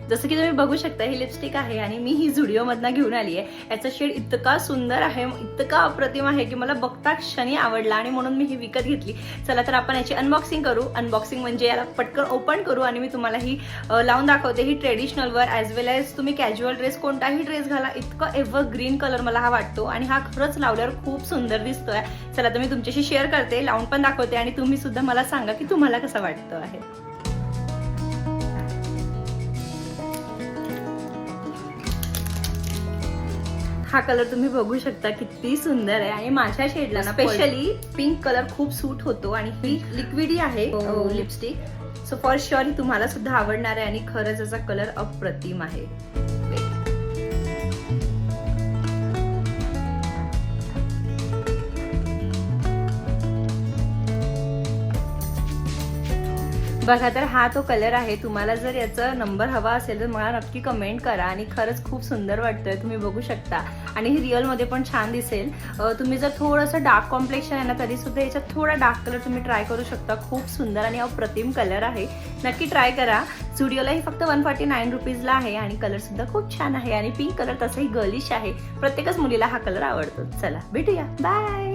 जसं की तुम्ही बघू शकता ही लिपस्टिक आहे आणि मी ही झुडिओ मधनं घेऊन आली आहे। याचा शेड इतका सुंदर आहे, इतका अप्रतिम आहे की मला बघता क्षणी आवडला आणि म्हणून मी ही विकत घेतली। चला तर आपण याची अनबॉक्सिंग करू। अनबॉक्सिंग म्हणजे याला पटकन ओपन करू आणि मी तुम्हाला ही लावून दाखवते। ही ट्रेडिशनल वर ॲज वेल ॲज तुम्ही कॅज्युअल ड्रेस कोणताही ड्रेस घाला, इतका एव्हरग्रीन कलर मला हा वाटतो आणि हा खरंच लावल्यावर खूप सुंदर दिसतोय। चला तर मी तुमच्याशी शेअर करते, लावून पण दाखवते आणि तुम्ही सुद्धा मला सांगा की तुम्हाला कसं वाटतं आहे। हा कलर तुम्ही बघू शकता किती सुंदर आहे आणि माझ्या शेडला ना स्पेशली पिंक कलर खूप सूट होतो आणि ही लिक्विडी आहे लिपस्टिक। सो फॉर शुअर ही तुम्हाला सुद्धा आवडणार आहे आणि खरंच याचा कलर अप्रतिम आहे। बघा तर हा तो कलर आहे। तुम्हाला जर याचा नंबर हवा असेल तर मला नक्की कमेंट करा आणि खरंच खूप सुंदर वाटतंय, तुम्ही बघू शकता आणि ही रिअल मध्ये पण छान दिसेल। तुम्ही जर थोडंसं डार्क कॉम्प्लेक्शन आहे ना तरी सुद्धा याच्यात थोडा डार्क कलर तुम्ही ट्राय करू शकता। खूप सुंदर आणि अप्रतिम कलर आहे, नक्की ट्राय करा। झुडिओला ही फक्त 149 रुपीजला आहे आणि कलर सुद्धा खूप छान आहे आणि पिंक कलर तसंही गर्लिश आहे, प्रत्येकच मुलीला हा कलर आवडतो। चला भेटूया, बाय।